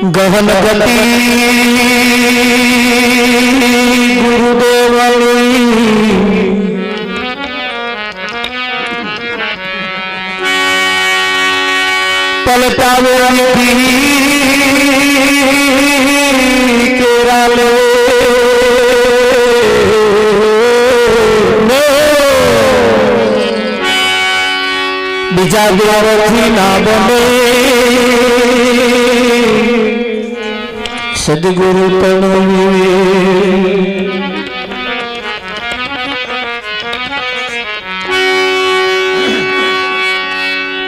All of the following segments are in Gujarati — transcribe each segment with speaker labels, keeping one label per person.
Speaker 1: गहन गति गुरुदेव पलटावे केरा ले बीजा द्वारथी ना बने सदगुरु तणवे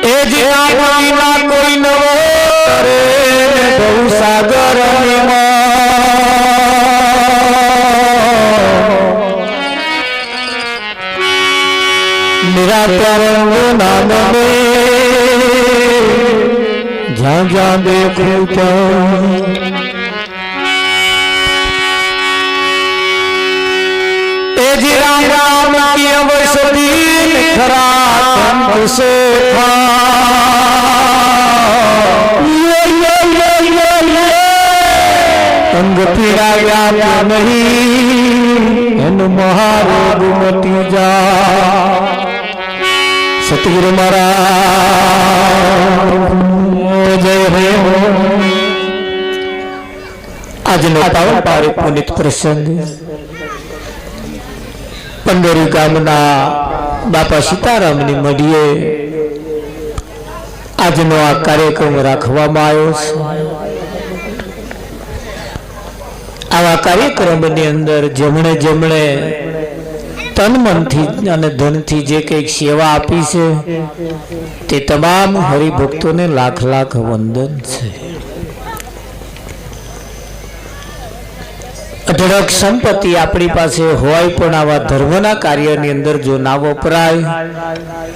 Speaker 1: ए जिया कोईना कोई नवो रे बहु सागर निराकार नाम में जहाँ जहाँ देखो राम राम की अवसरी खरा से अंग पीड़ा व्याप नहीं महारोग मटी जा सतगुरु महाराज जय हो। आज नो पावन पारे पुनित प्रसंग पंडोरी गामना बापा सीतारामनी मढीए આજનો આ કાર્યક્રમ રાખવામાં આવ્યો છે। આવા કાર્યક્રમની અંદર જેમણે જેમણે તન મનથી અને ધનથી જે કંઈક સેવા આપી છે તે તમામ હરિભક્તોને લાખ લાખ વંદન છે। અઢળક સંપત્તિ આપણી પાસે હોય પણ આવા ધર્મના કાર્યની અંદર જો ના વપરાય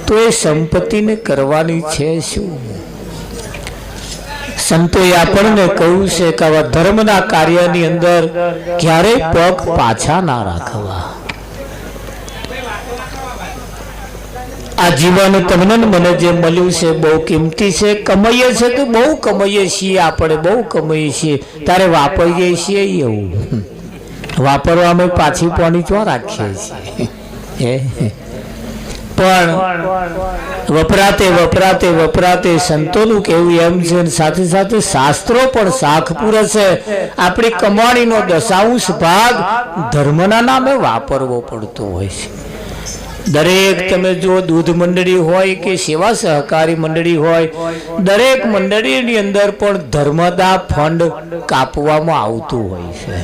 Speaker 1: તો એ સંપત્તિને કરવાની છે શું? સંતોએ આપણને કહ્યું છે કે આવા ધર્મના કાર્યની અંદર ક્યારેય પગ પાછા ના રાખવા। આ જીવન તમને મને જે મળ્યું છે બહુ કિંમતી છે। કમાઈએ છે તો બહુ કમાઈએ છીએ, આપણે બહુ કમાઈએ છીએ, ત્યારે વાપરીએ છીએ એવું વાપરવામાં પાછી પાણી ચો રાખીએ છીએ પણ વપરાતે વપરાતે વપરાતે સંતોનું કેવું એમ છે, સાથે સાથે શાસ્ત્રો પણ સાખ પૂરે છે આપણી કમાણીનો 10% ભાગ ધર્મના નામે વાપરવો પડતો હોય છે। દરેક તમે જો દૂધ મંડળી હોય કે સેવા સહકારી મંડળી હોય, દરેક મંડળીની અંદર પણ ધર્મદા ફંડ કાપવામાં આવતું હોય છે।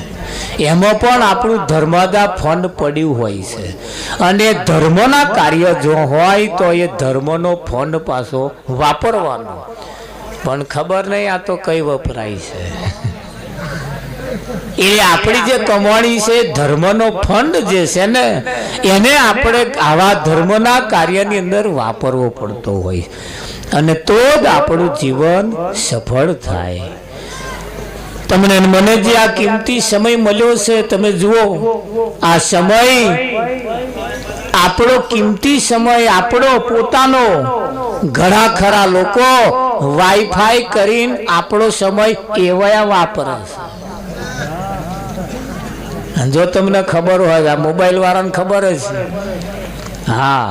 Speaker 1: એમાં પણ આપણું ધર્મદા ફંડ પડ્યું હોય છે અને ધર્મના કાર્ય જો હોય તો એ ધર્મનો ફંડ પાછો વાપરવાનો, પણ ખબર નહીં આ તો કઈ વપરાય છે। એ આપણી જે કમાણી છે ધર્મનો ફંડ જે છે ને એને આપણે આવા ધર્મના કાર્યની અંદર વાપરવો પડતો હોય અને તો જ આપણું જીવન સફળ થાય। તમને મને જે આ કિંમતી સમય મળ્યો છે તમે જુઓ, આ સમય આપણો કિંમતી સમય આપણો પોતાનો। ઘણા ખરા લોકો વાઈફાઈ કરીને આપણો સમય એવા વાપરે છે। જો તમને ખબર હોય, આ મોબાઈલ વાળાને ખબર જ છે, હા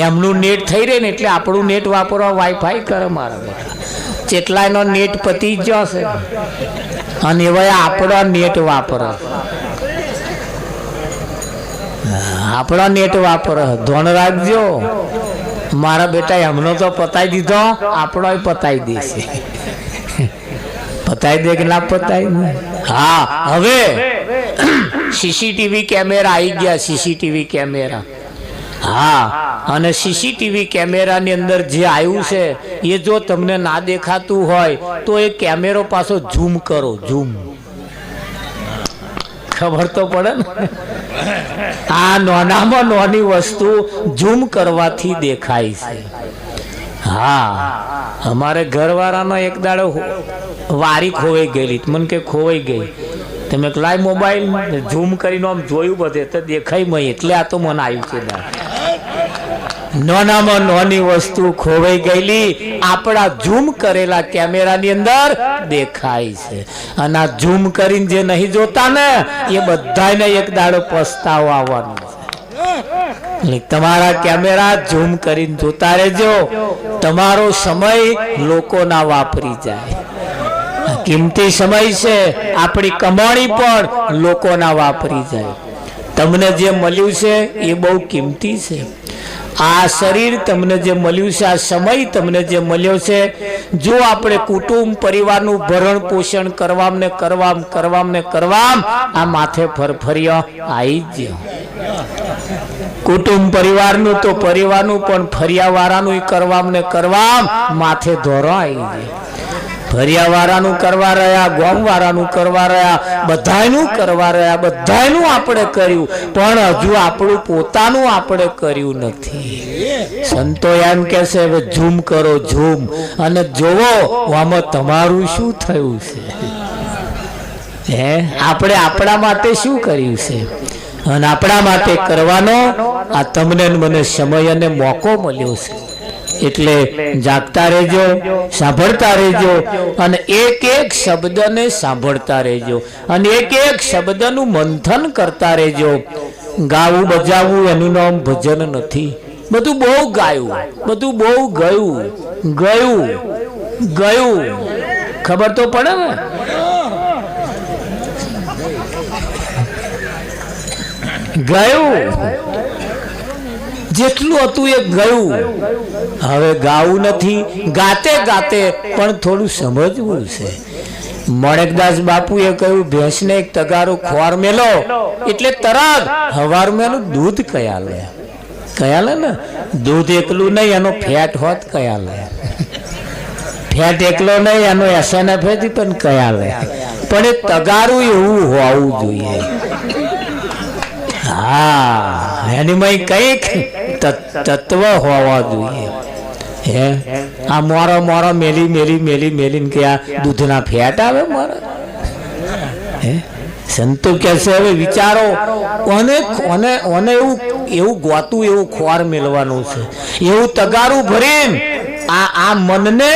Speaker 1: એમનું નેટ થઈ રહે ને એટલે આપણું નેટ વાપરવા વાઈફાઈ કરે મારા બેટા, જેટલાનો નેટ પતી જ જશે અને એવા આપણા નેટ વાપરે, આપણા નેટ વાપરે। ધોન રાખજો મારા બેટા, એમનો તો પતાવી દીધો, આપણો પતાવી દેશે। પતાવી દે કે ના પતાવી? હા, હવે સીસીટીવી કેમેરા આવી ગયા, સીસીટીવી કેમેરા। હા, અને સીસીટીવી કેમેરાની અંદર જે આવ્યું છે એ જો તમને ના દેખાતું હોય તો એ કેમેરો પાછો ઝૂમ કરો, ઝૂમ, ખબર તો પડે ને। આ નાનામાં નાની વસ્તુ ઝૂમ કરવાથી દેખાય છે। હા, અમારે ઘરવાળાનો એક દાડો વારી ખોવાઈ ગયેલી, મને કે ખોવાઈ ગઈ, તમે લાઈ મોબાઈલ ઝૂમ કરીને આમ જોયું બધે તો દેખાય મય, એટલે આ તો મને આવ્યું છે। નાનામાં નાની વસ્તુ ખોવાઈ ગયેલી આપણા ઝૂમ કરેલા કેમેરાની અંદર દેખાય છે. અને આ ઝૂમ કરીને જે નહીં જોતા ને એ બધાને એક દાડો પસ્તાવો આવવાનો છે. તમારા કેમેરા ઝૂમ કરીને જોતા રહેજો. તમારો સમય લોકોના વાપરી જાય. કિંમતી સમય છે. આપણી કમાણી પણ લોકોના વાપરી જાય. તમને જે મળ્યું છે એ બહુ કિંમતી છે. આ શરીર તમને જે મળ્યું છે, આ સમય તમને જે મળ્યો છે, જો આપણે કુટુંબ પરિવારનું ભરણ પોષણ કરવામ આ માથે ફરફરિયા આવી જ. કુટુંબ પરિવારનું તો પરિવારનું પણ ફરિયાવાળાનું કરવામ માથે ધોરો આવી જાય. ફરિયાવાળાનું કરવા રહ્યા, ગામવાળાનું કરવા રહ્યા, બધાયનું કરવા રહ્યા, બધાયનું આપણે કર્યું, પણ હજુ આપણું પોતાનું આપણે કર્યું નથી. સંતો એમ કે છે હવે ઝૂમ કરો, ઝૂમ, અને જોવો આમાં તમારું શું થયું છે. આપણે આપણા માટે શું કર્યું છે અને આપણા માટે કરવાનો આ તમને મને સમય અને મોકો મળ્યો છે. એટલે જાગતા રહેજો, સાંભળતા રહેજો, અને એક એક શબ્દને સાંભળતા રહેજો, અને એક એક શબ્દનું મંથન કરતા રહેજો. ગાવું બજાવવું એનું નામ ભજન નથી. બધું બહુ ગાયું, બધું બહુ ગયું, ખબર તો પડે ને. ગયું જેટલું હતું એ ગયું. હવે ગાવું નથી, ગાતે પણ થોડું સમજવું છે. માણેકદાસ બાપુએ કહ્યું ભેંસને એક તગારો ખોર મેલો એટલે તરત હવારમાં એનું દૂધ કયા લે ને. દૂધ એકલું નહીં, એનો ફેટ હોત કયા લે. ફેટ એકલો નહીં, એનો એસએનએફ પણ કયા લે. પણ એ તગારું એવું હોવું જોઈએ. હા, એની માં કઈક તત્વ હોવા જોઈએ. આ મોરો મેલી કે આ દૂધના ફેટ આવે મારા. સંતો કે છે હવે વિચારો, ઓને એવું ગોતું, એવું ખોર મેળવાનું છે, એવું તગારું ભરીને આ મનને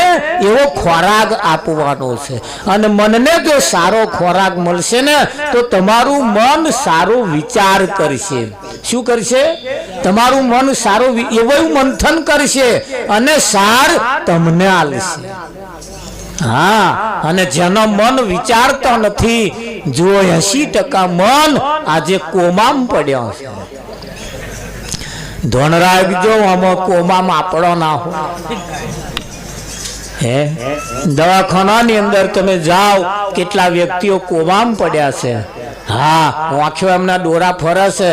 Speaker 1: એવો ખોરાક આપવાનો છે. અને મનને જો સારો ખોરાક મળશે ને તો તમારું મન સારો વિચાર કરશે. શું કરશે? તમારું મન સારો એવું મંથન કરશે અને સાર તમને આલશે. હા, અને જેનો મન વિચારતો નથી, જો 80% મન આજે કોમામ પડ્યો છે. ધોન રાખજો, આમાં કોમામ આપણો ના હોય. દવાખાનાની અંદર તમે જાઓ, કેટલા વ્યક્તિઓ કોમામ પડ્યા છે. હા, આંખો એમના ડોરા ફરે છે,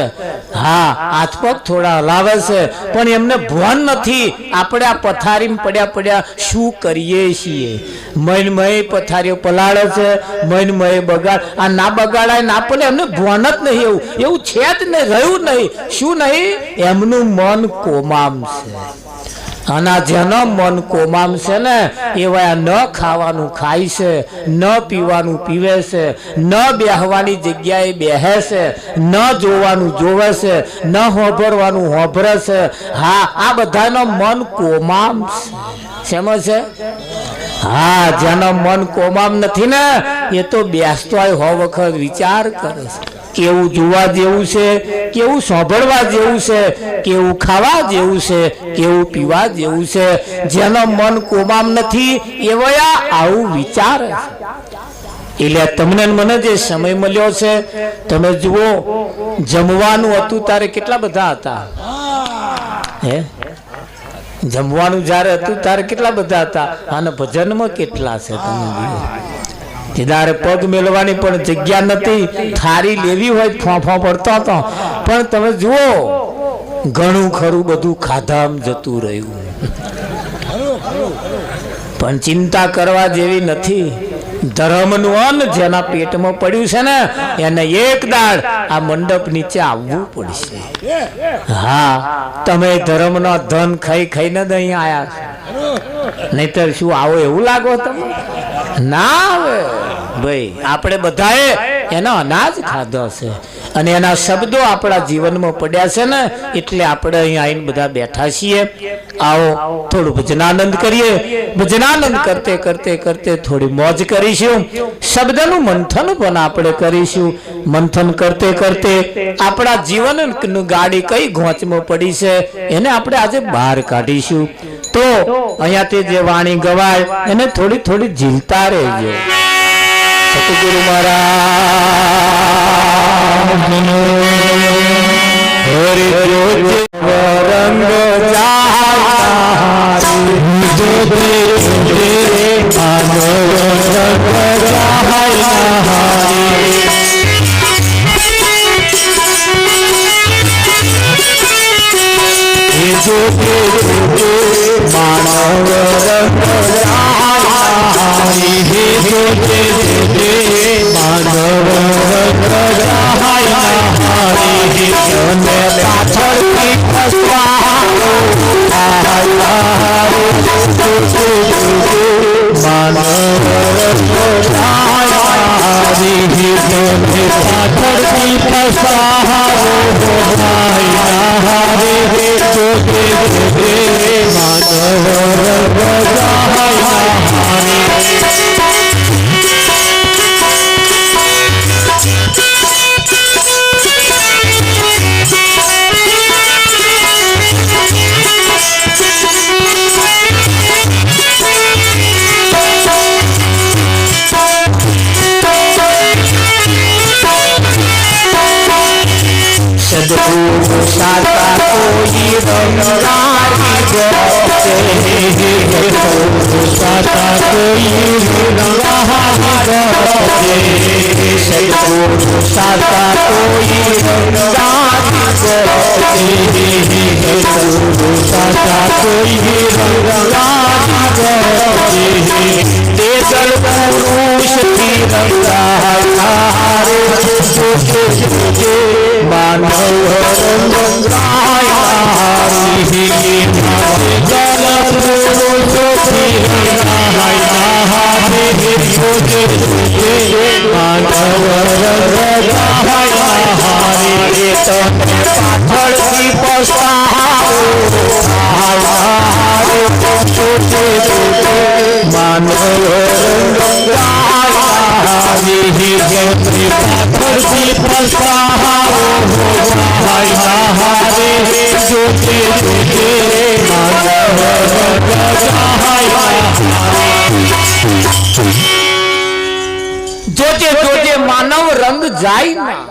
Speaker 1: હા, હાથ પગ થોડા હલાવે છે, પણ એમને ભાન નથી આપણે આ પથારીમાં પડ્યા શું કરીએ છીએ. મય પથારીઓ પલાળે છે, મય બગાડ, આ ના બગાડાય ના પડે, એમને ભાન જ નહીં. એવું છે જ નહીં, રહ્યું નહીં. શું નહીં? એમનું મન કોમામ છે. અને જેનો મન કોમામ છે ને એવા ન ખાવાનું ખાય છે, ન પીવાનું પીવે છે, ન બેહવાની જગ્યાએ બેહે છે, ન જોવાનું જોવે છે, ન હોભરવાનું હોભરે છે. હા, આ બધાનો મન કોમામ છે. શેમાં છે? હા, જેનો મન કોમામ નથી ને એ તો બેસતો હોય 100 વખત વિચાર કરે છે. કેવું જોવા જેવું છે, કેવું સાંભળવા જેવું છે, કેવું ખાવા જેવું છે, કેવું પીવા જેવું છે. જેનો મન કોમામ નથી એવા આવું વિચારે છે. એટલે તમને મને જે સમય મળ્યો છે, તમે જુઓ, જમવાનું હતું ત્યારે કેટલા બધા હતા. જમવાનું જયારે હતું ત્યારે કેટલા બધા હતા, અને ભજનમાં કેટલા છે. તમે જુઓ, ત્યારે પગ મેળવાની પણ જગ્યા નથી. થારી લેવી હોય ફોફો પડતો હતો, પણ તમે જુઓ ઘણું ખરું બધું ખાધામ જતું રહ્યું. પણ ચિંતા કરવા જેવી નથી. ધર્મનું અન્ન જેના પેટમાં પડ્યું છે ને એને એક દાડ આ મંડપ નીચે આવવું પડશે. હા, તમે ધર્મનો ધન ખાઈને જ અહીં આયા, નહીતર શું આવો એવું લાગો તમે? ના આવે ભાઈ. આપણે બધાએ એનો અનાજ ખાધો છે. અને એના શબ્દો આપણા જીવનમાં પડ્યા છે ને એટલે આપણે અહીંયા આવીને બધા બેઠા છીએ. આવો થોડું ભજનાનંદ કરીએ. ભજનાનંદ કરતે કરતે કરતે થોડી મોજ કરીશું. શબ્દનું મંથન પણ આપણે કરીશું. મંથન કરતે કરતે આપણા જીવનની ગાડી કઈ ઘોંચમાં પડી છે એને આપણે આજે બહાર કાઢીશું. તો અહીંયાથી જે વાણી ગવાય એને થોડી થોડી ઝીલતા રહેજો. સતગુરુ મહારાજ હરે જોજે રંગ જોજે જોજે માનવ રંગ જાય ના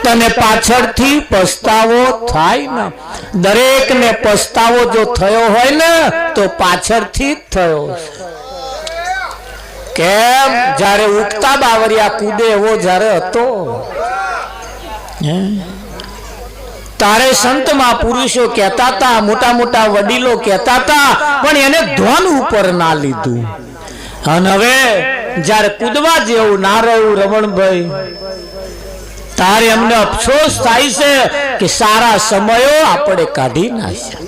Speaker 1: તને પાછળથી પસ્તાવો થાય ને. દરેક ને પસ્તાવો જો થયો હોય ને તો પાછળથી જ થયો. કેમ? જ્યારે ઉગતા બાવરિયા કૂદે એવો જ્યારે હતો તારે સંત મહાપુરુષો કહેતા હતા, મોટા મોટા વડીલો કહેતા હતા, પણ એને ધોન ઉપર ના લીધું. અને હવે જ્યારે કૂદવા જેવું ના રહ્યું રમણભાઈ, તારે અમને અફસોસ થાય છે કે સારા સમયો આપણે કાઢી નાખ્યા.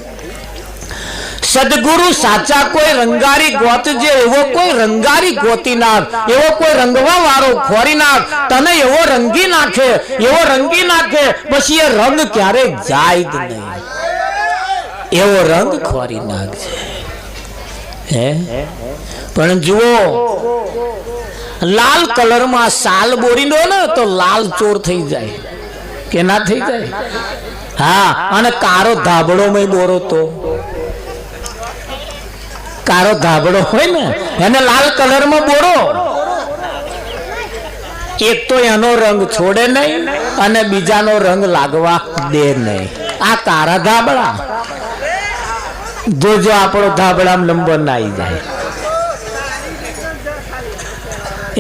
Speaker 1: સદગુરુ સાચા કોઈ રંગારી ગોતજે, એવો કોઈ રંગારી ગોતી નાખ, એવો કોઈ રંગવા વાળો ખોરી નાખ, તને એવો રંગી નાખે, એવો રંગી નાખે પછી એ રંગ ક્યારે જાય જ નહીં. એવો રંગ ખોરી નાખજે. હે પણ જુઓ, લાલ કલરમાં સાલ બોરી દો ને તો લાલ ચોર થઈ જાય કે ના થઈ જાય? હા, અને કારો ધાબળો માં બોરો તો કારો ધાબળો હોય ને એને લાલ કલરમાં બોરો, એક તો એનો રંગ છોડે નહીં અને બીજાનો રંગ લાગવા દે નહીં. આ કારા ધાબળા જોજો આપણો ધાબળામાં નંબર ના આવી જાય.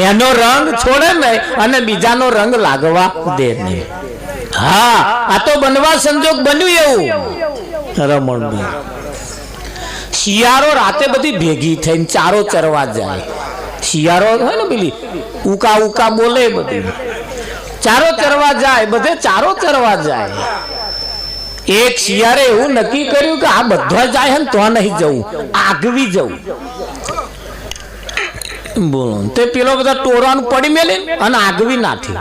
Speaker 1: એનો રંગ છોડે નહીં અને બીજાનો રંગ લાગવા દે નહીં. હા, આ તો બનવા સંજોગ બન્યું એવું. રમણભાઈ, શિયાળો રાતે બધી ભેગી થઈને ચારો ચરવા જાય. શિયાળો હોય ને પેલી ઉકા ઉકા બોલે, બધી ચારો ચરવા જાય, બધે ચારો ચરવા જાય. એક શિયાળે એવું નક્કી કર્યું કે આ બધા જાય ને તો નહીં જવું, આગવી જવું. બોલો, તે પેલો બધા ટોરાનું પડી મેલે અને આગવી નાથી.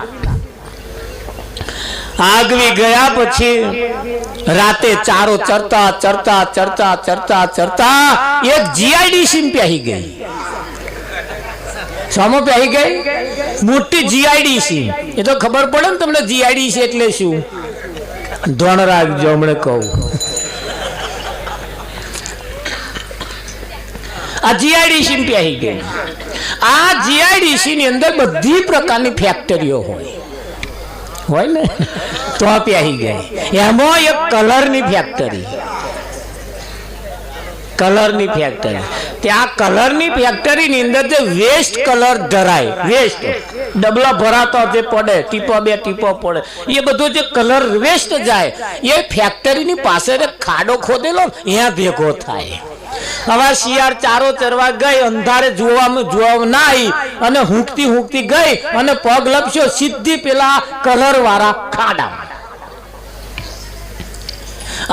Speaker 1: આગવી ગયા પછી રાતે ચારો ચરતા ચરતા ચરતા ચરતા ચરતા એક જીઆઈડીસી પ્યાહી ગઈ. સામો પ્યાહી ગઈ મોટી જીઆઈડીસી. એ તો ખબર પડે ને તમને જીઆઈડીસી એટલે શું. ધોણ રાખજો હમણે કહું. આ જીઆઈડીસી પ્યાહી ગઈ. આ જીઆઈડીસી ની અંદર બધી પ્રકારની ફેક્ટરીઓ હોય ને, તો પ્યાહી ગઈ. એમાં એક કલરની ફેક્ટરી. કલરની ફેક્ટરી. ત્યાં કલરની ફેક્ટરીની અંદર જે વેસ્ટ કલર ધરાય, વેસ્ટ ડબલા ભરાતો જે પડે, ટીપો બે ટીપો પડે, એ બધો જે કલર વેસ્ટ જાય એ ફેક્ટરીની પાસે ખાડો ખોદેલો ત્યાં ભેગો થાય. હવે શિયાળ ચારો ચરવા ગઈ, અંધારે જોવા ના આવી અને હુંકતી ગઈ અને પગ લપસ્યો સીધી પેલા કલર વાળા ખાડા.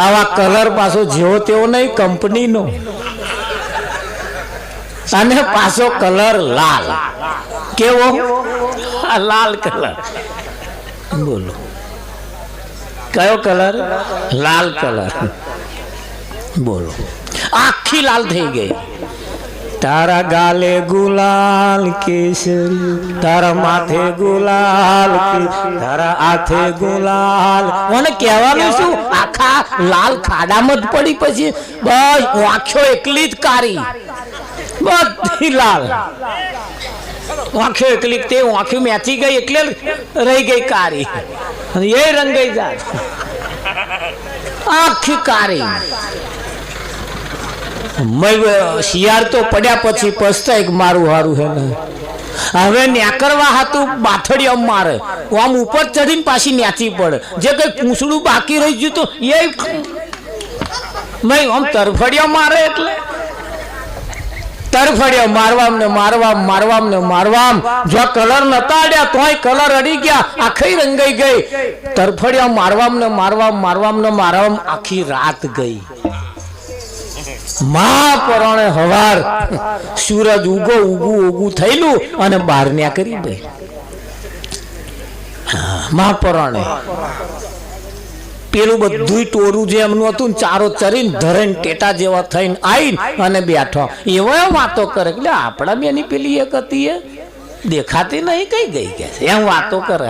Speaker 1: આવા કલર પાછો જેવો તેવો નહીં, કંપનીનો, અને પાછો કલર લાલ. કેવો? લાલ કલર. બોલો કયો કલર? લાલ કલર. બોલો આખી લાલ થઈ ગઈ. તારા ગાલે ગુલાલ કેસરી, તારા માથે ગુલાલ, તારા હાથે ગુલાલ. મને કહેવાનું શું, આખા લાલ ખાડામાં જ પડી. પછી બસ આંખો એકલી જ કારી, બધી લાલ આંખો એકલી. તે આંખો મેથી ગઈ એટલે રહી ગઈ કારી, એ રંગાઈ જાય આખી કારી. શિયાળ તો પડ્યા પછી પસ્તાય કે મારું હારું હે ને. હવે ન્યાકરવા હાથું બાથડિયા મારે, આમ ઉપર ચડીને પાછી ન્યાચી પડે. જે કઈ પૂંછડું બાકી રહી ગયું તો એ આમ તરફડિયા મારે, એટલે તરફડિયા મારવામ. જો કલર નતા અડ્યા તોય કલર અડી ગયા, આખી રંગાઈ ગઈ. તરફડિયા મારવામ આખી રાત ગઈ. મહાપરાણે હવાર સૂરજ ઉગું થયેલું અને બહાર ન્યા કરી ગઈ. મહાપરાણે પેલું બધું ટોરું જે એમનું હતું ને ચારો ચરીને ધરેને ટેટા જેવા થઈને આવીને અને બેઠો. એવો વાતો કરે એટલે આપણા બેની પેલી એક હતી એ દેખાતી નહીં, કઈ ગઈ કે એમ વાતો કરે.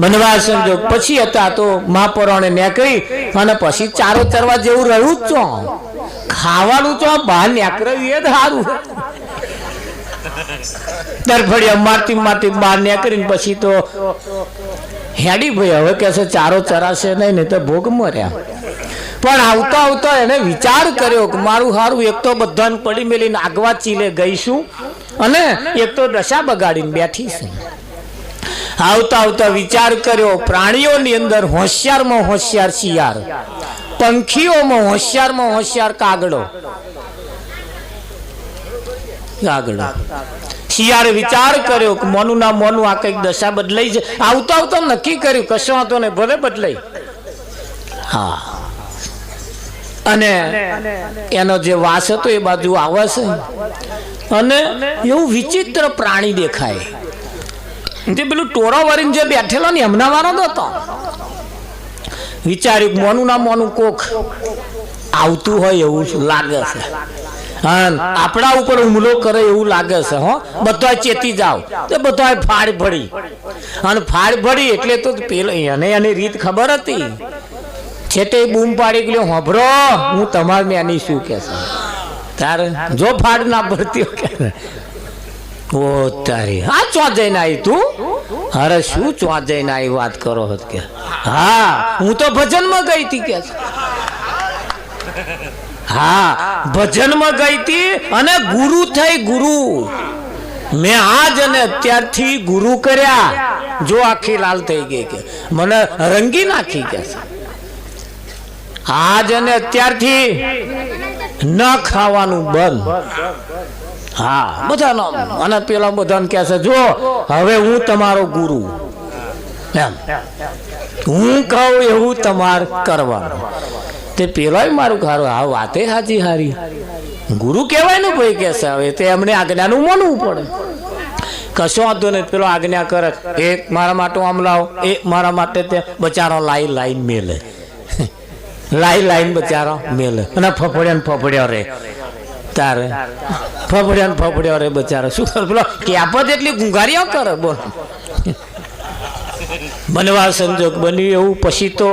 Speaker 1: બનવા સમજો પછી હતા તો મહાપરાણે નેકરી અને પછી ચારો ચરવા જેવું રહ્યું જ છો. ખાવાનું છો બહાર નેકર્યું એ જ સારું. તરફડિયા મારતી બહાર નેકરીને પછી તો હેડી ભાઈ હવે કે છે ચારો ચરાશે નહીં ને તો ભોગ મર્યા. પણ આવતા એને વિચાર કર્યો કે મારું સારું એક તો બધાને પડી મેલીને આગવા ચીલે ગઈશું અને એક તો દશા બગાડીને બેઠી છે. આવતા વિચાર કર્યો પ્રાણીઓની અંદર હોશિયારમાં હોશિયાર શિયાળ, પંખીઓમાં હોશિયાર કાગડો. શિયાળે વિચાર કર્યો કે મોનું ના મોનું આ કઈક દશા બદલાઈ છે. આવતા નક્કી કર્યું કશો વાંધો નહીં, ભલે બદલાઈ. હા, અને એનો જે વાસ હતો એ બાજુ આવે છે અને એવું વિચિત્ર પ્રાણી દેખાય. જે પેલું ટોરા વાળીને જે બેઠેલો ને એમના વાળો નતો. વિચાર્યું મોનું ના મોનું કોક આવતું હોય એવું લાગે છે. હા, આપણા ઉપર હુમલો કરે એવું લાગે છે. હો, બધા ચેતી જાવ તો બધા ફાડ ભળી એટલે તો પેલો એને એની રીત ખબર હતી. છેટે બૂમ પાડી ગયો, હોભરો હું તમારે મેની શું કે છે તારે જો ફાડ ના ભરતી કે. ઓ તારી હા ચો જઈને આવી તું? અરે શું ચો જઈને આવી વાત કરો હત કે? હા હું તો ભજનમાં ગઈ હતી કે. હા ભજનમાં ગઈ હતી અને ગુરુ થઈ. ગુરુ મેં આજ અને અત્યારથી ગુરુ કર્યા. જો આખી લાલ થઈ ગઈ કે મને રંગી નાખી કે. આજ અને અત્યારથી ન ખાવાનું બંધ. હા બધાનો. અને પેલા બધાને કહે છે જો હવે હું તમારો ગુરુ, એમ હું કહું એવું તમારે કરવાનું. તે પેલો મારું ખારું આ વાતે હાજી હારી ગુરુ કહેવાય ને ભાઈ કે છે. હવે તે એમને આજ્ઞાનું માનવું પડે. કશો વાંધો નહીં, પેલો આજ્ઞા કરે, એ મારા માટે આમ લાવો, એ મારા માટે તે બચારો લાઈન મેલે, લાઈન બચારો મેલે, અને ફફડ્યા રે, તારે ફફડ્યા રે બચારો. શું કરે પેલો ક્યાપત એટલી ગુંગારીઓ કરે, બોલ. બનવા સંજોગ બન્યું એવું. પછી તો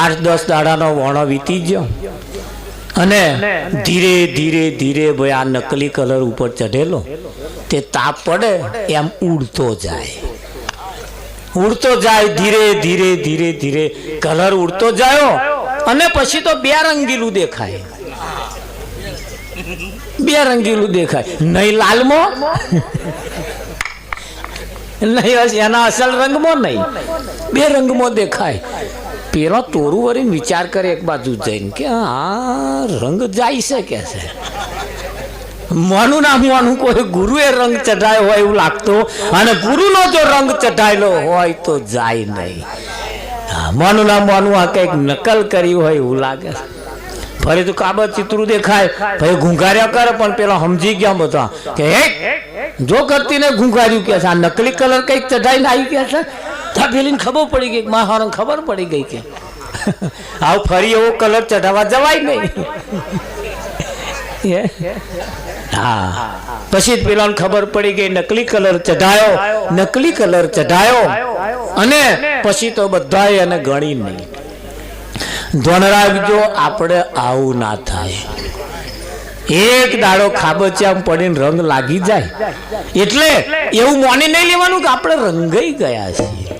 Speaker 1: 8-10 દાડાનો વણો વીતી ગયો, અને ધીરે ધીરે ભાઈ આ નકલી કલર ઉપર ચઢેલો તે તાપ પડે એમ ઉડતો જાય, ધીરે કલર ઉડતો જાય, અને પછી તો બે રંગીલું દેખાય, નહીં લાલમાં નહીં એના અસલ રંગમાં, નહીં બે રંગમાં દેખાય. પેલો તોરું વળીને વિચાર કરે એક બાજુ જઈને કે આ રંગ જાય છે કે છે. મોનું કોઈ ગુરુએ રંગ ચઢાયો હોય એવું લાગતું, અને ગુરુનો જો રંગ ચઢાયેલો હોય તો જાય નહીં. મોનું આ કઈક નકલ કરી હોય એવું લાગે. ફરી તો કાબત ચિત્રું દેખાય, ભાઈ ઘૂંઘાર્યા કરે, પણ પેલા સમજી ગયા બધા કે જો કરતી ને ઘૂંઘાર્યું કે છે, આ નકલી કલર કઈક ચઢાઈને આવી ગયા છે. પેલીને ખબર પડી ગઈ, માહારણ ખબર પડી ગઈ કે આવું ફરી એવો કલર ચઢાવવા જવાય નહીં. હા, પછી પેલા ખબર પડી ગઈ, નકલી કલર ચઢાયો, અને પછી તો બધા એને ગણી નહીં. ધ્યાન રાખજો, આપણે આવું ના થાય. એક દાડો ખાબચિયામાં પડીને રંગ લાગી જાય એટલે એવું માની નહીં લેવાનું કે આપણે રંગાઈ ગયા છીએ.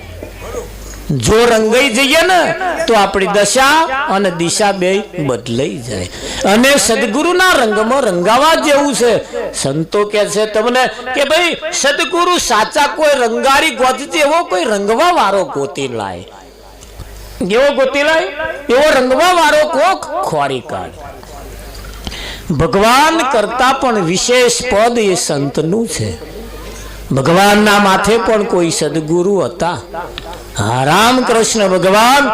Speaker 1: જો રંગાઈ જઈએ ને તો આપણી દશા અને દિશા બે બદલાઈ જાય. અને સદગુરુના રંગમાં રંગાવા જેવું છે. સંતો કે છે તમને કે ભાઈ સદગુરુ સાચા કોઈ રંગારી ગોતતી એવો કોઈ રંગવા વાળો ગોતી લાય, એવો રંગવા વાળો કોક ખોરી કાઢ. ભગવાન કરતા પણ વિશેષ પદ એ સંતનું છે. ભગવાનના માથે પણ કોઈ સદગુરુ હતા. રામકૃષ્ણ ભગવાન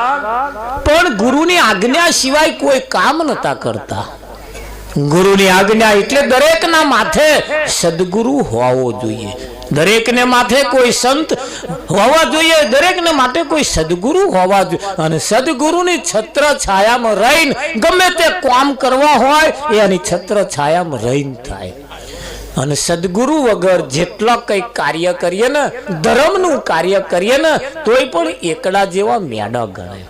Speaker 1: પણ ગુરુની આજ્ઞા સિવાય કોઈ કામ નતા કરતા. ગુરુની આજ્ઞા એટલે દરેકના માથે સદગુરુ હોવો જોઈએ, દરેકને માથે કોઈ સંત હોવા જોઈએ, દરેકને માટે કોઈ સદગુરુ હોવા જોઈએ. અને સદગુરુની છત્ર છાયામાં રહીને ગમે તે કામ કરવા હોય એની છત્ર છાયામાં રહીને થાય. અને સદગુરુ વગર જેટલા કંઈ કાર્ય કરીએ ને, ધર્મનું કાર્ય કરીએ ને, તોય પણ એકડા જેવા મેડા ગણે.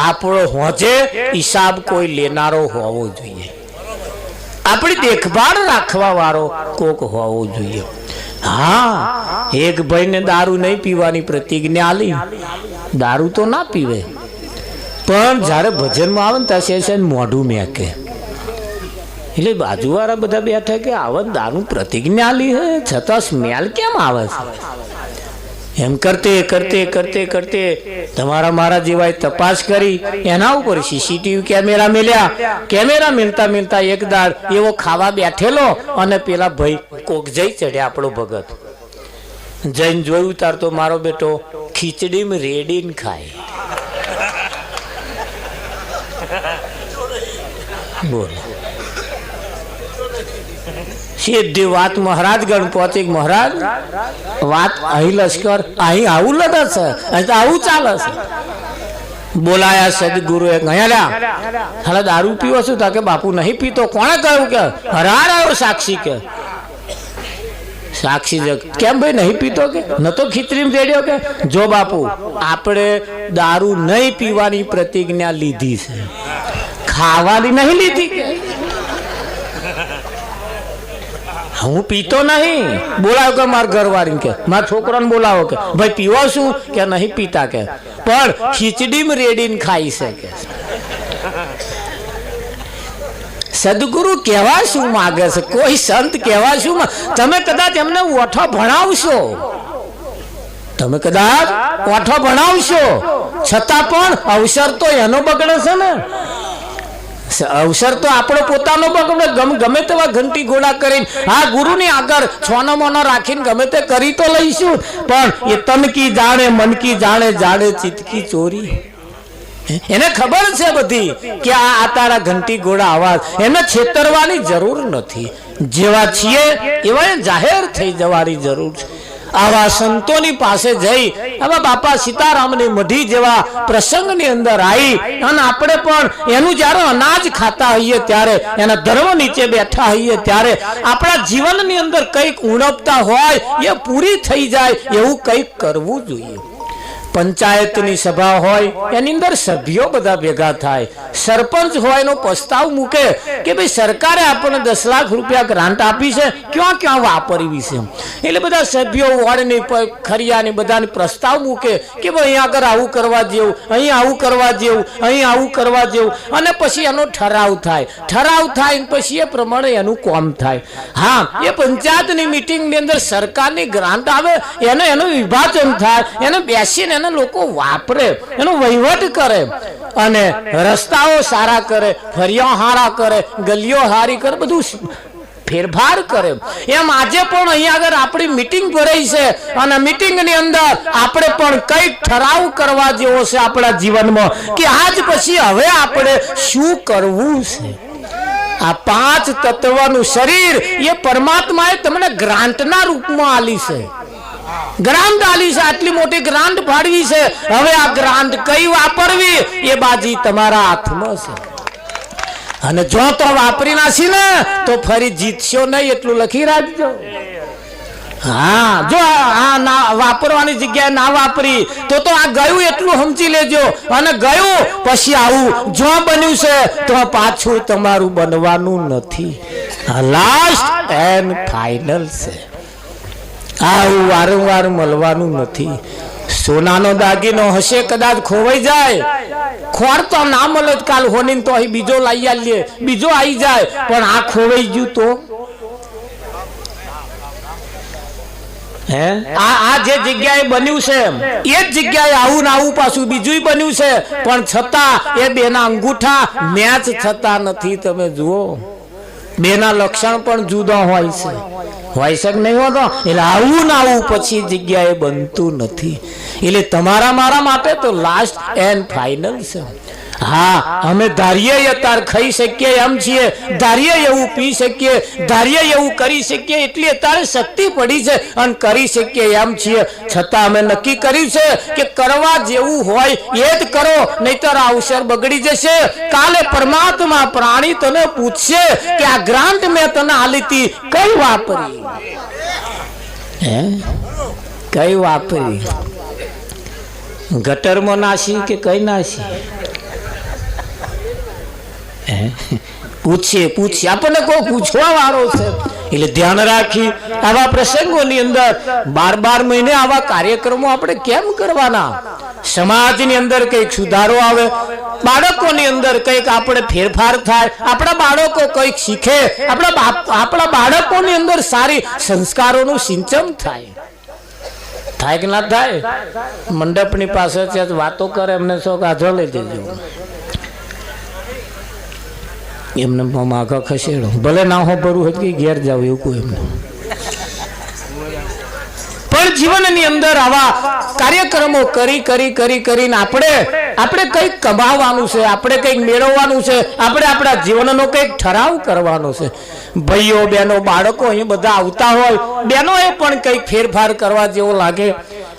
Speaker 1: આપણો હોજે હિસાબ કોઈ લેનારો હોવો જોઈએ, આપણી દેખભાળ રાખવા વાળો કોક હોવો જોઈએ. હા, એક ભાઈને દારૂ નહીં પીવાની પ્રતિજ્ઞા આલી, દારૂ તો ના પીવે, પણ જ્યારે ભજનમાં આવે ને ત્યાં મોઢું મેકે. એટલે બાજુવાળા બધા બેઠા કે આવા દારૂ પ્રતિજ્ઞા આલી હે છતાં સ્મેલ કેમ આવે છે? એમ કરતે તમારા મારા જેવાય તપાસ કરી, એના ઉપર સીસીટીવી કેમેરા મેલ્યા. કેમેરા મિલતા એક દાડ એવો ખાવા બેઠેલો, અને પેલા ભાઈ કોક જઈ ચડ્યા આપણો ભગત. જઈને જોયું તાર તો મારો બેટો ખીચડીમાં રેડીને ખાય. બોલો, સીધી વાત મહારાજગણ પહોંચી. મહારાજ વાત અહીં લશ્કર, અહીં આવું લડે છે, અહીં તો આવું ચાલે છે. બોલાયા સદગુરુ એ ગયા, હાલ દારૂ પીવો છું? કે બાપુ નહીં પીતો. કોણે કહ્યું? કે હરાર આવ્યો સાક્ષી. કે સાક્ષી જગ કેમ ભાઈ નહીં પીતો? કે ન તો ખીચડી રેડ્યો. કે જો બાપુ, આપણે દારૂ નહીં પીવાની પ્રતિજ્ઞા લીધી છે, ખાવાની નહીં લીધી. હું પીતો નહીં. બોલાવો કે મારા ઘરવાળી, કે મારા છોકરાને બોલાવો, કે ભાઈ પીવો શું? કે નહીં પીતા. કે પણ ખીચડીમાં રેડીને ખાઈ શકે. સદગુરુ કહેવા શું માગે છે? કોઈ સંત કહેવા શું? તમે કદાચ એમને ઓઠો ભણાવશો, છતાં પણ અવસર તો એનો બગડે છે ને. અવસર તો આપણો પોતાનો બગડે. ગમે તેવા ઘંટી ઘોડા કરીને આ ગુરુની આગળ છોનો મોનો રાખીને ગમે તે કરી તો લઈશું, પણ એ તન કી જાણે મન કી જાણે, જાણે ચિત્ત કી ચોરી. એને ખબર છે બધી કે આ તારા ઘંટી ઘોડા અવાજ, એને છેતરવાની જરૂર નથી. જેવા છીએ એવા જાહેર થઈ જવાની જરૂર છે. આવા સંતોની પાસે જઈ આવા બાપા સીતારામની મઢી જેવા પ્રસંગની અંદર આવી અને આપણે પણ એનું જ્યારે અનાજ ખાતા હોઈએ ત્યારે, એના ધર્મ નીચે બેઠા હોઈએ ત્યારે આપણા જીવનની અંદર કંઈક ઉણપતા હોય એ પૂરી થઈ જાય એવું કંઈક કરવું જોઈએ. પંચાયતની સભા હોય એની અંદર સભ્યો બધા ભેગા થાય, સરપંચ હોય એનો પ્રસ્તાવ મૂકે કે ભાઈ સરકારે આપણને 10 લાખ રૂપિયા ગ્રાન્ટ આપી છે, ક્યાં ક્યાં વાપરવી છે. એટલે બધા સભ્યો વોર્ડની ખરિયાની બધાને પ્રસ્તાવ મૂકે કે ભાઈ અહીંયા આગળ આવું કરવા જેવું, અહીં આવું કરવા જેવું, અહીં આવું કરવા જેવું, અને પછી એનો ઠરાવ થાય. ઠરાવ થાય પછી એ પ્રમાણે એનું કામ થાય. હા, એ પંચાયતની મિટિંગની અંદર સરકારની ગ્રાન્ટ આવે, એનું વિભાજન થાય, એને બેસીને લોકો વાપરે, એનો વહીવટ કરે અને રસ્તાઓ સારા કરે, ફરિયા હારા કરે, ગલીઓ હારી કરે, બધું ફેરફાર કરે. એમ આજે પણ અહીંયા આગળ આપણી મીટિંગ ભરાઈ છે અને મીટિંગની અંદર આપણે પણ કંઈક ઠરાવ કરવા જેવો છે આપણા જીવનમાં કે આજ પછી હવે આપણે શું કરવું છે. આ 5 તત્વનું શરીર એ પરમાત્માએ તમને ગ્રાન્ટના રૂપમાં આલી છે. ગ્રાન્ટ આલી છે, આટલી મોટી ગ્રાન્ટ ફાળવી છે. હવે આ ગ્રાન્ટ કઈ વાપરવી એ બાજી તમારા હાથમાં છે. અને જો તો વાપરી નાખી ને તો ફરી જીતશો નહીં, એટલું લખી રાખજો. હા, જો આ ના વાપરવાની જગ્યાએ ના વાપરી તો આ ગયું એટલું સમજી લેજો. અને ગયું પછી આવું જો બન્યું છે તો પાછું તમારું બનવાનું નથી. લાસ્ટ એન્ડ ફાઇનલ છે. આવું વારંવાર મળવાનું નથી. સોનાનો દાગીનો હશે, કદાચ ખોવાઈ જાય, ખોર તો ના મળે, કાલ હોની તો અહીં બીજો લઈ આવીએ, બીજો આવી જાય, પણ આ ખોવાઈ ગયું તો આ જે જગ્યાએ બન્યું છે એ જ જગ્યાએ આવું ને આવું પાછું બીજું બન્યું છે, પણ છતાં એ બેના અંગૂઠા મેચ થતા નથી. તમે જુઓ, બેના લક્ષણ પણ જુદા હોય છે. હોય છે કે નહીં હોતો? એટલે આવું ને આવું પછી જગ્યાએ બનતું નથી. એટલે તમારા મારા માટે તો લાસ્ટ એન્ડ ફાઇનલ છે. હા, અમે ધારીએ અત્યારે ખાઈ શકીએ એમ છીએ, ધારીએ એવું પી શકીએ, ધારીએ એવું કરી શકીએ, એટલી અત્યારે શક્તિ પડી છે અને કરી શકીએ એમ છીએ. છતાં અમે નક્કી કર્યું છે કે કરવા જેવું હોય એ જ કરો, નહીતર આ અવસર બગડી જશે. કાલે પરમાત્મા પ્રાણી તને પૂછશે કે આ ગ્રાન્ટ મેં તને આલી હતી કઈ વાપરી, કઈ વાપરી? ગટરમાં નાસી કે કઈ નાસી? પૂછીએ આપણને કોઈ પૂછવા વાળો છે. એટલે ધ્યાન રાખી આવા પ્રસંગોની અંદર 12 મહિને આવા કાર્યક્રમો આપણે કેમ કરવાના? સમાજની અંદર કંઈક સુધારો આવે, બાળકોની અંદર કંઈક આપણે ફેરફાર થાય, આપણા બાળકો કંઈક શીખે, આપણા બાળકોની અંદર સારી સંસ્કારોનું સિંચન થાય. થાય કે ના થાય? મંડપની પાસે વાતો કરે, એમને શોખ આજો લઈ દેજો, એમને આગળ ખસેડો, ભલે ના હો ભરવું હોય કે ઘેર જાવ એવું કોઈ એમને. પણ જીવનની અંદર આવા કાર્યક્રમો કરીને આપણે કંઈક કમાવાનું છે, આપણે કંઈક મેળવવાનું છે, આપણે આપણા જીવનનો કંઈક ઠરાવ કરવાનો છે. ભાઈઓ બહેનો બાળકો અહીં બધા આવતા હોય, બહેનોએ પણ કંઈક ફેરફાર કરવા જેવો લાગે.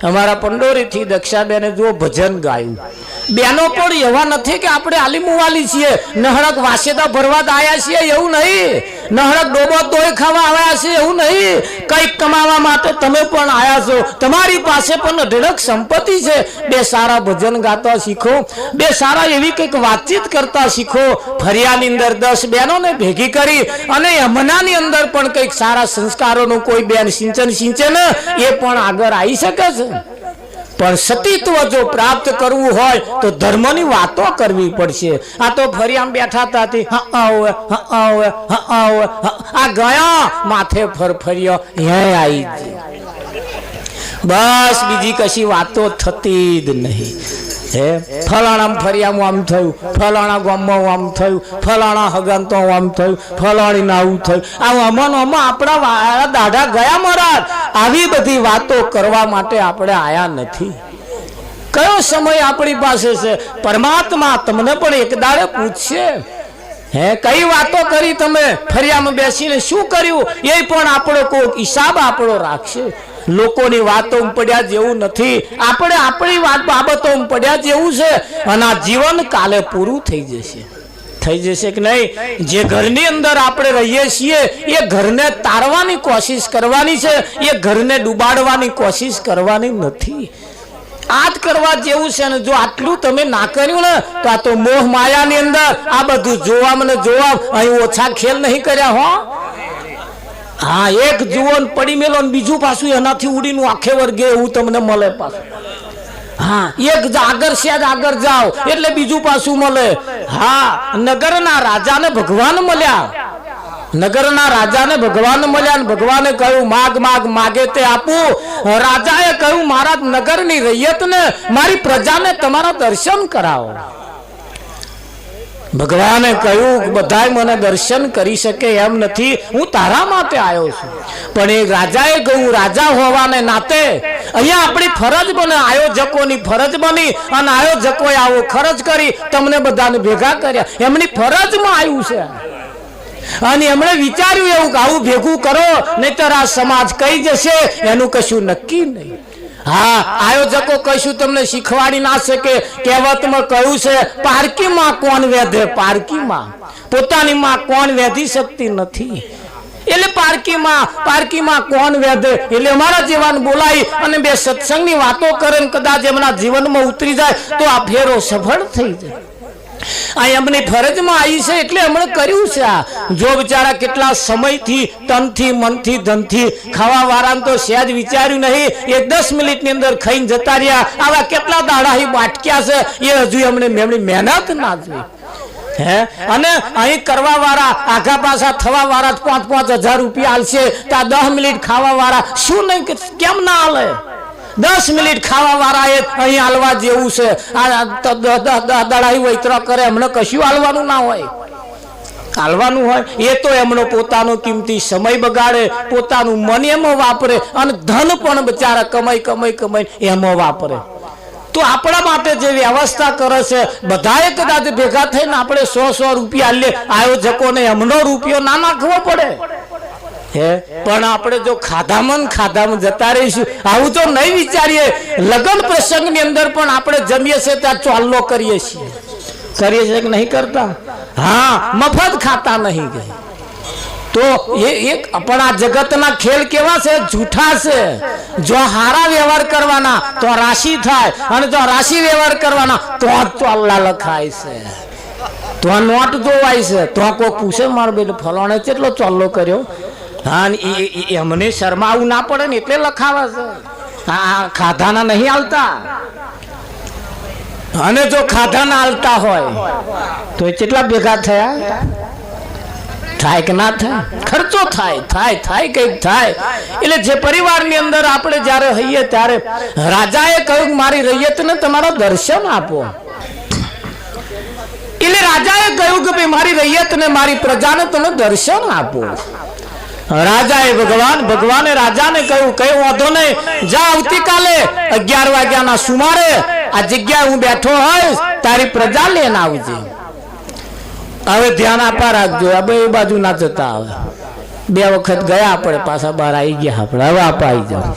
Speaker 1: અમારા પંડોરીથી દક્ષાબેને જો ભજન ગાયું. બેનો પણ એવા નથી કે આપણે આલીમુવાલી છીએ, નહળક વાસેદા ભરવા આવ્યા છીએ એવું નહીં, નહળક ડોબો તોય ખાવા આવ્યા છે એવું નહીં. કંઈક કમાવા માટે તમે પણ આવ્યા છો. તમારી પાસે પણ અઢળક સંપત્તિ છે. બે સારા ભજન ગાતા શીખો, બે સારા એવી કંઈક વાતચીત કરતા શીખો. ફરિયાની અંદર 10 બહેનોને ભેગી કરી અને યમુનાની અંદર પણ કંઈક સારા સંસ્કારોનું કોઈ બેન સિંચન ને એ પણ આગળ આવી શકે છે. પણ સતીત્વ જો પ્રાપ્ત કરવું હોય તો ધર્મની વાતો કરવી પડશે. આ તો ફરિયામ બેઠા હતા, આ ગયા માથે ફરફરિયો આવી બસ, બીજી કશી વાતો થતી જ નહીં. ફલાણા ફરિયામાં આમ થયું, ફલાણા ગામમાં આમ થયું, ફલાણા હગાન તો આમ થયું, ફલાણીને આવું થયું. આમાં આપણા દાઢા ગયા મહારાજ. આવી બધી વાતો કરવા માટે આપણે આયા નથી. કયો સમય આપણી પાસે છે? પરમાત્મા તમને પણ એક દાડે પૂછશે, હે કઈ વાતો કરી તમે, ફરિયામાં બેસીને શું કર્યું, એ પણ આપણો કોઈ હિસાબ આપણો રાખશે. લોકોની વાતો પડ્યા જેવું નથી, આપણે આપણી બાબતો પડ્યા જેવું છે. અને આ જીવન કાલે પૂરું થઈ જશે. થઈ જશે કે નહીં? જે ઘરની અંદર આપણે રહીએ છીએ એ ઘરને તારવાની કોશિશ કરવાની છે, એ ઘરને ડૂબાડવાની કોશિશ કરવાની નથી. આ જ કરવા જેવું છે. ને જો આટલું તમે ના કર્યું ને તો આ તો મોહ માયાની અંદર આ બધું જોવા મને જોવા અહીં ઓછા ખેલ નહીં કર્યા હો. હા, એક જુવન પડી મેલો ને બીજું પાછું એનાથી ઉડીનું આખે વર્ગે એવું તમને મળે પાછું. હા, એક આગળ છે આગળ જાઓ એટલે બીજું પાછું મળે. હા, નગરના રાજાને ભગવાન મળ્યા, નગરના રાજાને ભગવાન મળ્યા ને ભગવાને કહ્યું માગ માગ માગે તે આપું. રાજાએ કહ્યું મારા નગરની રૈયતને મારી પ્રજાને તમારા દર્શન કરાવો. ભગવાને કહ્યું બધાય મને દર્શન કરી શકે એમ નથી, હું તારા માટે આવ્યો છું. પણ એ રાજાએ કહ્યું રાજા હોવાને નાતે અહીંયા આપણી ફરજ બને, આયોજકોની ફરજ બની અને આયોજકોએ આવો ખર્ચ કરી તમને બધાને ભેગા કર્યા. એમની ફરજમાં આવ્યું છે અને એમણે વિચાર્યું એવું કે આવું ભેગું કરો નહીતર આ સમાજ કઈ જશે એનું કશું નક્કી નહીં. હા, આયોજકો કશું તમને શીખવાડી ના શકે. કહેવતમાં કહ્યું છે પારકીમાં કોણ વેધે, પારકીમાં પોતાની માં કોણ વેધી શકતી નથી. એટલે પારકીમાં કોણ વેધે એટલે અમારા જીવન બોલાવી અને બે સત્સંગની વાતો કરે ને કદાચ એમના જીવનમાં ઉતરી જાય તો આ ફેરો સફળ થઈ જાય. આ એમની ફરજમાં આવી છે એટલે એમણે કર્યું છે. આ જો બિચારા કેટલા સમયથી તનથી મનથી ધનથી ખાવા વાળાને તો સહેજ વિચાર્યું નહીં, એ 10 મિનિટની અંદર ખાઈને જતા રહ્યા. આવા કેટલા દાડા બાટક્યા છે એ હજુ એમની મહેનત ના જોઈ. હે અને અહીં કરવા વાળા આઘા પાછા થવા વાળા 5,000 રૂપિયા હાલશે તો આ 10 મિનિટ ખાવા વાળા શું નહીં કેમ ના હાલે? 10 મિનિટ ખાવા વાળા એ અહીં હાલવા જેવું છે. દડાઈ વૈતરા કરે એમને કશું હાલવાનું ના હોય. હાલવાનું હોય એ તો એમનો પોતાનો કિંમતી સમય બગાડે, પોતાનું મન એમાં વાપરે અને ધન પણ બચારા કમાઈ એમાં વાપરે. તો આપણા માટે જે વ્યવસ્થા કરે છે બધાએ કદાચ ભેગા થઈને આપણે 100 રૂપિયા લે, આયોજકોને એમનો રૂપિયો ના નાખવો પડે. પણ આપણે જો ખાધામાં જતા રહીશું, આવું તો નહીં વિચારીએ. લગ્ન પ્રસંગની અંદર પણ આપણે જમીએ છીએ ત્યાં ચોલ્લો કરીએ છીએ કે નહીં કરતા? હા, મફત ખાતા નહીં ગઈ તો એ એક આપણા જગતના ખેલ કેવા છે? જૂઠા છે. જો હારા વ્યવહાર કરવાના તો રાશિ થાય અને જો રાશિ વ્યવહાર કરવાના તો ચોલ્લા લખાય છે, તો નોટ જોવાય છે. તો કોઈ પૂછે મારો બેટો ફલાણે કેટલો ચોલ્લો કર્યો? હા, એમને શરમાવું ના પડે ને એટલે લખાવે છે. હા, ખાધાના નહીં હાલતા. અને જો ખાધાના હાલતા હોય તો કેટલા ભેગા થયા? થાય કે ના થાય? ખર્ચો થાય કઈક થાય. એટલે જે પરિવારની અંદર આપણે જયારે હઈએ ત્યારે રાજાએ કહ્યું મારી રૈયતને તમારા દર્શન આપો. એટલે રાજાએ કહ્યું કે ભાઈ મારી રૈયતને મારી પ્રજાને તમે દર્શન આપો. રાજાએ ભગવાને રાજાને કહ્યું કઈ વાંધો નહીં, જા આવતીકાલે 11 વાગ્યાના સુમારે આ જગ્યાએ હું બેઠો હોઈશ, તારી પ્રજા લઈને આવજે. હવે ધ્યાન આપા રાખજો, હવે એ બાજુ ના જતા. હવે 2 વખત ગયા આપણે, પાછા બહાર આવી ગયા આપણે. હવે આપા આવી જાઓ.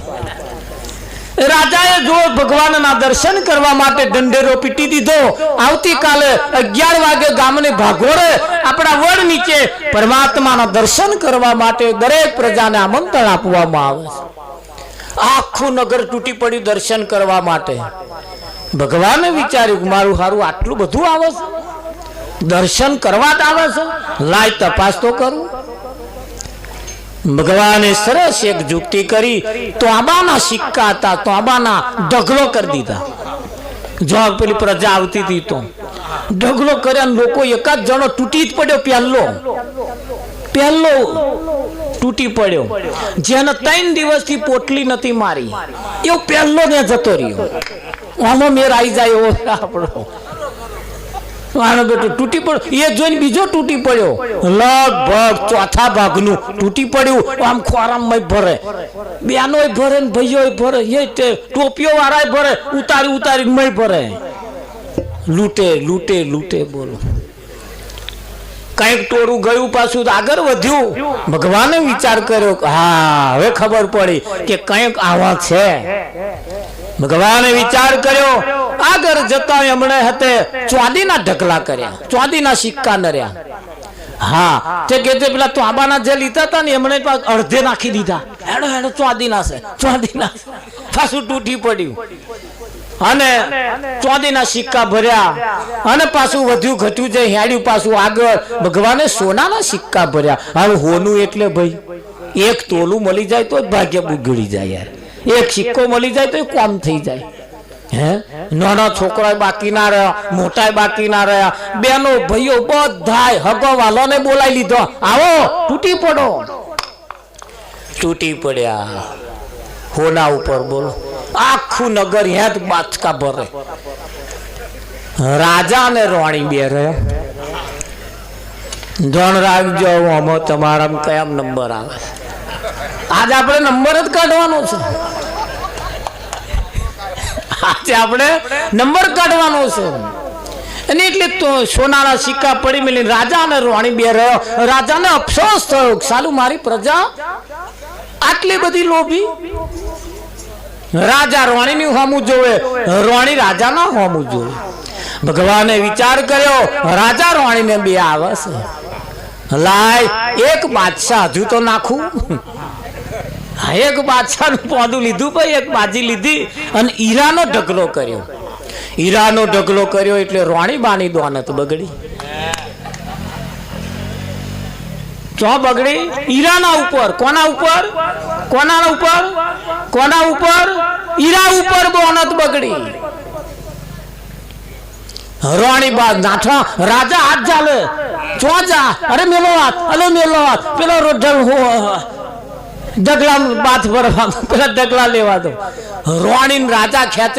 Speaker 1: રાજાએ જો ભગવાનના દર્શન કરવા માટે ઢંઢેરો પીટી દીધો. આવતીકાલે 11 વાગે ગામને ભાગોળે આપણા વડ નીચે પરમાત્માના દર્શન કરવા માટે દરેક પ્રજાને આમંત્રણ આપવામાં આવે છે. આખું નગર તૂટી પડ્યું દર્શન કરવા માટે. ભગવાને વિચાર્યું મારું હારું આટલું બધું આવે છે, દર્શન કરવા જ આવે છે, લાય તપાસ તો કરું. ભગવાને સરસ એક યુક્તિ કરી. તો આબાના સિક્કા હતા તો આબાના ઢગલો કરી દીધા. જો પેલી પ્રજા આવતી હતી તો ઢગલો કર્યા. લોકો એકાદ જણો તૂટી જ પડ્યો, પહેલો તૂટી પડ્યો. જેને 3 દિવસથી પોટલી નથી મારી એવો પહેલો ને જતો રહ્યો. આમાં મેર આવી જાય એવો આપણો. આનો બેટો તૂટી પડ્યો, એ જોઈને બીજો તૂટી પડ્યો, લગભગ ચોથા ભાગનું તૂટી પડ્યું. આમ ખોરામાં ભરે, બેનો ભરે ને ભાઈઓ ભરે, એ ટોપીઓ વાળા ભરે, ઉતારી ઉતારીને મય ભરે, લૂંટે લૂંટે લૂંટે. બોલો, કઈક ટોળું ગયું, પાછું આગળ વધ્યું. ભગવાને વિચાર કર્યો, હા હવે ખબર પડી કે કઈક આવા છે. ભગવાને વિચાર કર્યો, આગળ જતા એમણે હતે ચાંદીના ઢગલા કર્યા, ચાંદીના સિક્કા નર્યા. હા, તે કે પેલા તાંબાના જે લીધા હતા ને એમણે અડધે નાખી દીધા. હેડો હેડો, ચાંદીના છે, ચાંદીના. પાછું તૂટી પડ્યું અને ચાંદીના સિક્કા ભર્યા અને પાછું વધ્યું ઘટ્યું છે, હેડ્યું પાછું આગળ. ભગવાને સોનાના સિક્કા ભર્યા. હવે હોનું એટલે ભાઈ એક તોલું મળી જાય તો ભાગ્ય બુગડી જાય યાર. એક સિક્કો મળી જાય તો એ કોમ થઈ જાય. હે, નાના છોકરા બાકી ના રહ્યા, મોટા બાકી ના રહ્યા, બેનો ભાઈઓ બધાય હગો વાલોને બોલાવી લીધો, આવો તૂટી પડો. તૂટી પડ્યા હોના ઉપર. બોલો, આખું નગર હેત બાચકા ભરે. રાજા અને રાણી બે રહ્યા. ધણ રાખજો, આમાં તમારા કયા નંબર આવે. આજે આપણે નંબર જ કાઢવાનો છે. આજે આપણે નંબર કાઢવાનો છે. અને એટલે તો સોનાના સિક્કા પડી મેલી રાજા અને રાણી બે રહ્યો. રાજાને અફસોસ થયો, સાલું મારી પ્રજા આટલી બધી લોભી. રાજા રાણીની હોમું જોવે, રાણી રાજાના હોમું જોવે. ભગવાને વિચાર કર્યો, રાજા રાણીને બે આવે છે, લાય એક બાદશાહ હજુ તો નાખું. એક બાદશાહનું પોદું લીધું, ભાઈ એક બાજી લીધી અને હીરાનો ઢગલો કર્યો. હીરાનો ઢગલો કર્યો એટલે રાણી બાની દોનત બગડી. ચો બગડી? હીરાના ઉપર. કોના ઉપર? કોના ઉપર? કોના ઉપર? હીરા ઉપર દોનત બગડી. રાણી બાદ નાઠા રાજા હાથ ચાલે, ચો જા, અરે મેલો હાથ, અલે મેલો હાથ, પેલો ઢગલા બાથ ભરવા, પેલા ઢગલા લેવા દો. રાણી રાજા ખેંચે.